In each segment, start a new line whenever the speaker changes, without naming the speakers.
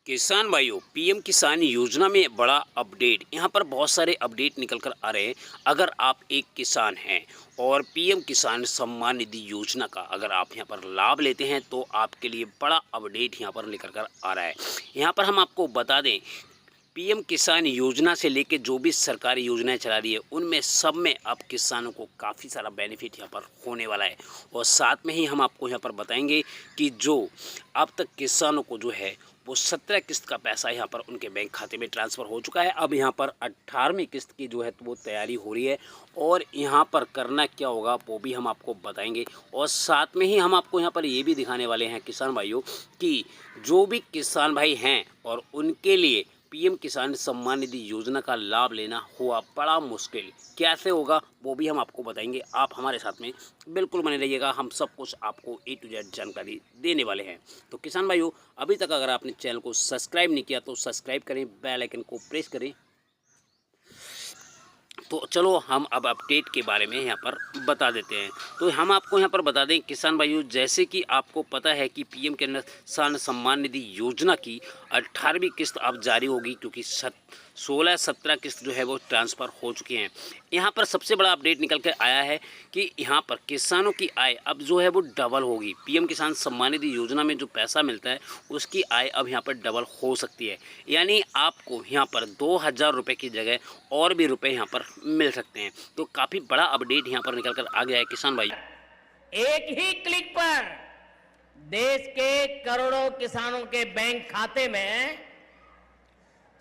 किसान भाइयों, पीएम किसान योजना में बड़ा अपडेट। यहाँ पर बहुत सारे अपडेट निकल कर आ रहे हैं। अगर आप एक किसान हैं और पीएम किसान सम्मान निधि योजना का अगर आप यहाँ पर लाभ लेते हैं तो आपके लिए बड़ा अपडेट यहाँ पर निकल कर आ रहा है। यहाँ पर हम आपको बता दें, पीएम किसान योजना से लेके जो भी सरकारी योजनाएं चला रही है उनमें सब में अब किसानों को काफ़ी सारा बेनिफिट यहाँ पर होने वाला है। और साथ में ही हम आपको यहाँ पर बताएंगे कि जो अब तक किसानों को जो है वो 17 किस्त का पैसा यहाँ पर उनके बैंक खाते में ट्रांसफ़र हो चुका है। अब यहाँ पर 18वीं किस्त की जो है तो वो तैयारी हो रही है और यहाँ पर करना क्या होगा वो भी हम आपको बताएंगे। और साथ में ही हम आपको यहाँ पर ये भी दिखाने वाले हैं किसान भाइयों कि जो भी किसान भाई हैं और उनके लिए पीएम किसान सम्मान निधि योजना का लाभ लेना हुआ बड़ा मुश्किल, कैसे होगा वो भी हम आपको बताएंगे। आप हमारे साथ में बिल्कुल बने रहिएगा, हम सब कुछ आपको A to Z जानकारी देने वाले हैं। तो किसान भाइयों, अभी तक अगर आपने चैनल को सब्सक्राइब नहीं किया तो सब्सक्राइब करें, बेल आइकन को प्रेस करें। तो चलो हम अब अपडेट के बारे में यहाँ पर बता देते हैं। तो हम आपको यहाँ पर बता दें किसान भाइयों, जैसे कि आपको पता है कि पीएम किसान सम्मान निधि योजना की 18वीं किस्त अब जारी होगी, क्योंकि 16-17 किस्त जो है वो ट्रांसफ़र हो चुके हैं। यहाँ पर सबसे बड़ा अपडेट निकल कर आया है कि यहाँ पर किसानों की आय अब जो है वो डबल होगी। पीएम किसान सम्मान निधि योजना में जो पैसा मिलता है उसकी आय अब यहाँ पर डबल हो सकती है, यानी आपको यहाँ पर 2000 रुपये की जगह और भी रुपए यहाँ पर मिल सकते हैं। तो काफ़ी बड़ा अपडेट यहाँ पर निकल कर आ गया है किसान भाई।
एक ही क्लिक पर देश के करोड़ों किसानों के बैंक खाते में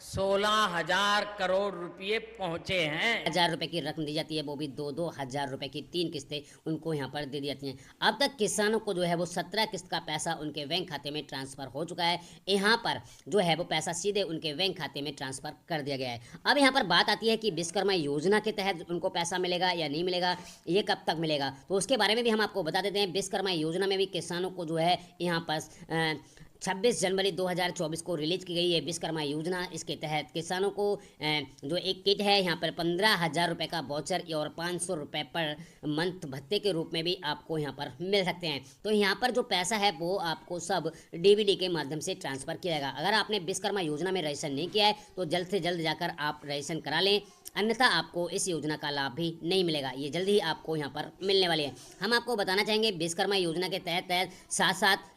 16,000 करोड़ रुपए पहुंचे हैं।
1,000 रुपए की रकम दी जाती है, वो भी 2-2 हजार रुपए की 3 किस्तें उनको यहाँ पर दे दी जाती हैं। अब तक किसानों को जो है वो 17 किस्त का पैसा उनके बैंक खाते में ट्रांसफ़र हो चुका है। यहाँ पर जो है वो पैसा सीधे उनके बैंक खाते में ट्रांसफ़र कर दिया गया है। अब यहाँ पर बात आती है कि विश्वकर्मा योजना के तहत उनको पैसा मिलेगा या नहीं मिलेगा, ये कब तक मिलेगा, तो उसके बारे में भी हम आपको बता देते हैं। विश्वकर्मा योजना में भी किसानों को जो है यहाँ पर 26 जनवरी 2024 को रिलीज की गई है विश्वकर्मा योजना। इसके तहत किसानों को जो एक किट है यहाँ पर 15,000 रुपये का वाउचर और 500 रुपये पर मंथ भत्ते के रूप में भी आपको यहाँ पर मिल सकते हैं। तो यहाँ पर जो पैसा है वो आपको सब डीबीडी के माध्यम से ट्रांसफ़र किया जाएगा। अगर आपने विश्वकर्मा योजना में रजिस्ट्रेशन नहीं किया है तो जल्द से जल्द जाकर आप रजिस्ट्रेशन करा लें, अन्यथा आपको इस योजना का लाभ भी नहीं मिलेगा। ये जल्द ही आपको यहाँ पर मिलने वाली है। हम आपको बताना चाहेंगे विश्वकर्मा योजना के तहत साथ साथ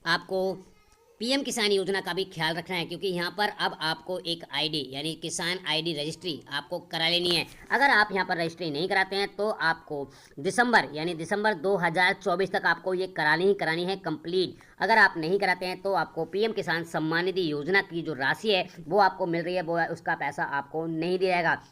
आपको पीएम किसान योजना का भी ख्याल रखना है, क्योंकि यहाँ पर अब आपको एक आईडी यानी किसान आईडी रजिस्ट्री आपको करा लेनी है। अगर आप यहाँ पर रजिस्ट्री नहीं कराते हैं तो आपको दिसंबर 2024 तक आपको ये करानी है कंप्लीट। अगर आप नहीं कराते हैं तो आपको पीएम किसान सम्मान निधि योजना की जो राशि है वो आपको मिल रही है, वो उसका पैसा आपको नहीं दिया जाएगा।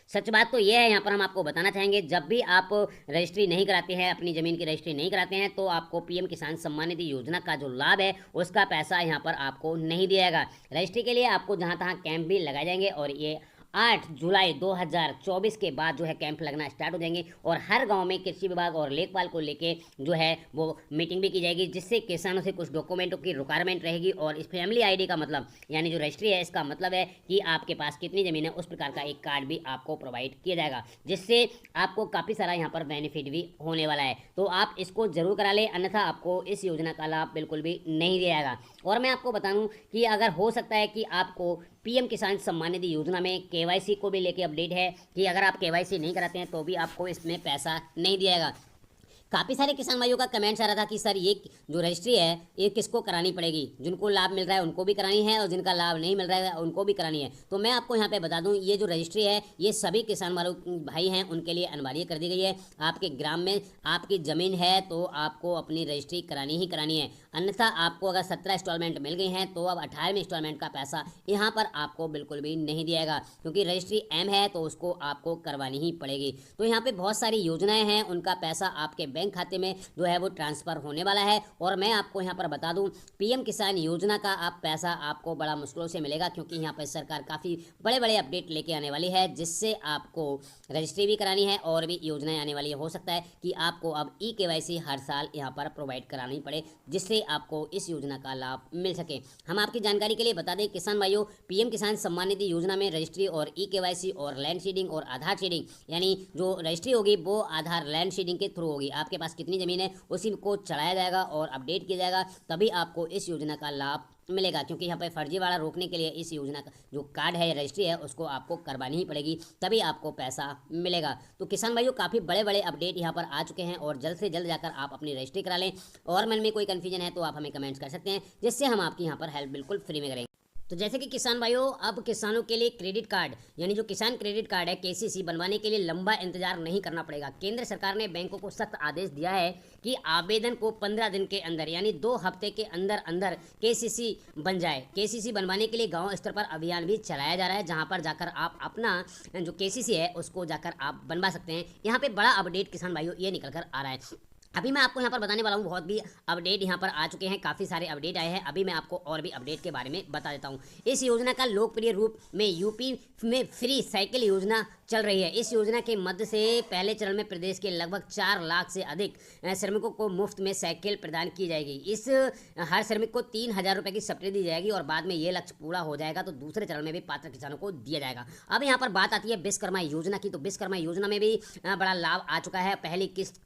सच बात तो यह है, यहाँ पर हम आपको बताना चाहेंगे जब भी आप रजिस्ट्री नहीं कराते हैं, अपनी ज़मीन की रजिस्ट्री नहीं कराते हैं, तो आपको पीएम किसान सम्मान निधि योजना का जो लाभ है उसका पैसा यहाँ पर आपको नहीं दिया जाएगा। रजिस्ट्री के लिए आपको जहाँ तहाँ कैंप भी लगाए जाएंगे और ये 8 जुलाई 2024 के बाद जो है कैंप लगना स्टार्ट हो जाएंगे और हर गांव में कृषि विभाग और लेखपाल को लेके जो है वो मीटिंग भी की जाएगी, जिससे किसानों से कुछ डॉक्यूमेंटों की रिक्वायरमेंट रहेगी। और इस फैमिली आईडी का मतलब यानी जो रजिस्ट्री है इसका मतलब है कि आपके पास कितनी ज़मीन है उस प्रकार का एक कार्ड भी आपको प्रोवाइड किया जाएगा, जिससे आपको काफ़ी सारा यहाँ पर बेनिफिट भी होने वाला है। तो आप इसको जरूर करा लें, अन्यथा आपको इस योजना का लाभ बिल्कुल भी नहीं दिया जाएगा। और मैं आपको बता दूँ कि अगर हो सकता है कि आपको पीएम किसान सम्मान निधि योजना में केवाईसी को भी लेके अपडेट है कि अगर आप केवाईसी नहीं कराते हैं तो भी आपको इसमें पैसा नहीं दिया जाएगा। काफ़ी सारे किसान भाइयों का कमेंट्स आ रहा था कि सर ये जो रजिस्ट्री है ये किसको करानी पड़ेगी, जिनको लाभ मिल रहा है उनको भी करानी है और जिनका लाभ नहीं मिल रहा है उनको भी करानी है। तो मैं आपको यहाँ पे बता दूँ, ये जो रजिस्ट्री है ये सभी किसान भाई हैं उनके लिए अनिवार्य कर दी गई है। आपके ग्राम में आपकी ज़मीन है तो आपको अपनी रजिस्ट्री करानी है, अन्यथा आपको अगर 17 इंस्टॉलमेंट मिल गई हैं तो अब 18वें इंस्टॉलमेंट का पैसा यहाँ पर आपको बिल्कुल भी नहीं दिया जाएगा, क्योंकि रजिस्ट्री एम है तो उसको आपको करवानी ही पड़ेगी। तो यहाँ पर बहुत सारी योजनाएँ हैं, उनका पैसा आपके बैंक खाते में जो है वो ट्रांसफ़र होने वाला है। और मैं आपको यहाँ पर बता दूं, पीएम किसान योजना का आप पैसा आपको बड़ा मुश्किलों से मिलेगा, क्योंकि यहाँ पर सरकार काफ़ी बड़े बड़े अपडेट लेके आने वाली है, जिससे आपको रजिस्ट्री भी करानी है और भी योजनाएं आने वाली है। हो सकता है कि आपको अब केवाईसी हर साल यहाँ पर प्रोवाइड करानी पड़े, जिससे आपको इस योजना का लाभ मिल सके। हम आपकी जानकारी के लिए बता दें किसान भाइयों, पीएम किसान सम्मान निधि योजना में रजिस्ट्री और केवाईसी और लैंड सीडिंग और आधार सीडिंग, यानी जो रजिस्ट्री होगी वो आधार लैंड सीडिंग के थ्रू होगी। आपके पास कितनी ज़मीन है उसी को चढ़ाया जाएगा और अपडेट किया जाएगा, तभी आपको इस योजना का लाभ मिलेगा, क्योंकि यहाँ पे फर्जीवाड़ा रोकने के लिए इस योजना का जो कार्ड है, रजिस्ट्री है, उसको आपको करवानी ही पड़ेगी, तभी आपको पैसा मिलेगा। तो किसान भाइयों, काफ़ी बड़े बड़े अपडेट यहाँ पर आ चुके हैं और जल्द से जल्द जाकर आप अपनी रजिस्ट्री करा लें। और मन में कोई कन्फ्यूजन है तो आप हमें कमेंट्स कर सकते हैं, जिससे हम आपकी यहाँ पर हेल्प बिल्कुल फ्री में करेंगे। तो जैसे कि किसान भाइयों, अब किसानों के लिए क्रेडिट कार्ड यानी जो किसान क्रेडिट कार्ड है केसीसी बनवाने के लिए लंबा इंतजार नहीं करना पड़ेगा। केंद्र सरकार ने बैंकों को सख्त आदेश दिया है कि आवेदन को 15 दिन के अंदर यानी 2 हफ्ते के अंदर अंदर केसीसी बन जाए। केसीसी बनवाने के लिए गांव स्तर पर अभियान भी चलाया जा रहा है, जहां पर जाकर आप अपना जो केसीसी है उसको जाकर आप बनवा सकते हैं। यहाँ पे बड़ा अपडेट किसान भाइयों ये निकल कर आ रहा है। अभी मैं आपको यहाँ पर बताने वाला हूँ, बहुत भी अपडेट यहाँ पर आ चुके हैं, काफ़ी सारे अपडेट आए हैं। अभी मैं आपको और भी अपडेट के बारे में बता देता हूँ। इस योजना का लोकप्रिय रूप में यूपी में फ्री साइकिल योजना चल रही है। इस योजना के मध्य से पहले चरण में प्रदेश के लगभग 4 लाख से अधिक श्रमिकों को मुफ्त में साइकिल प्रदान की जाएगी। इस हर श्रमिक को 3,000 रुपये की सब्सिडी दी जाएगी और बाद में ये लक्ष्य पूरा हो जाएगा तो दूसरे चरण में भी पात्र किसानों को दिया जाएगा। अब यहाँ पर बात आती है विश्वकर्मा योजना की। तो विश्वकर्मा योजना में भी बड़ा लाभ आ चुका है। पहली किस्त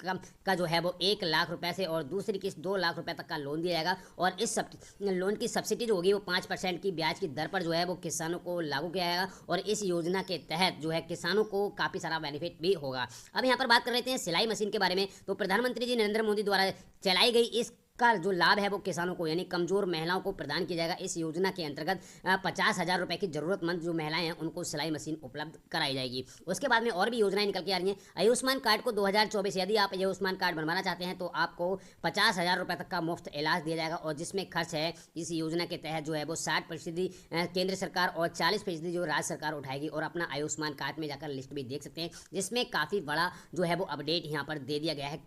का जो है वो 1 लाख रुपए से और दूसरी किस्त 2 लाख रुपए तक का लोन दिया जाएगा। और इस लोन की सब्सिडी जो होगी वो 5% की ब्याज की दर पर जो है वो किसानों को लागू किया जाएगा। और इस योजना के तहत जो है किसानों को काफ़ी सारा बेनिफिट भी होगा। अब यहाँ पर बात कर लेते हैं सिलाई मशीन के बारे में। तो प्रधानमंत्री जी नरेंद्र मोदी द्वारा चलाई गई इस का जो लाभ है वो किसानों को यानी कमजोर महिलाओं को प्रदान किया जाएगा। इस योजना के अंतर्गत 50,000 रुपए की जरूरतमंद जो महिलाएं हैं उनको सिलाई मशीन उपलब्ध कराई जाएगी। उसके बाद में और भी योजनाएं निकल के आ रही हैं। आयुष्मान कार्ड को 2024 यदि आप आयुष्मान कार्ड बनवाना चाहते हैं तो आपको 50,000 रुपए तक का मुफ्त इलाज दिया जाएगा। और जिसमें खर्च है इस योजना के तहत जो है वो 60% केंद्र सरकार और 40% जो राज्य सरकार उठाएगी। और अपना आयुष्मान कार्ड में जाकर लिस्ट भी देख सकते हैं, जिसमें काफ़ी बड़ा जो है वो अपडेट यहाँ पर दे दिया गया है।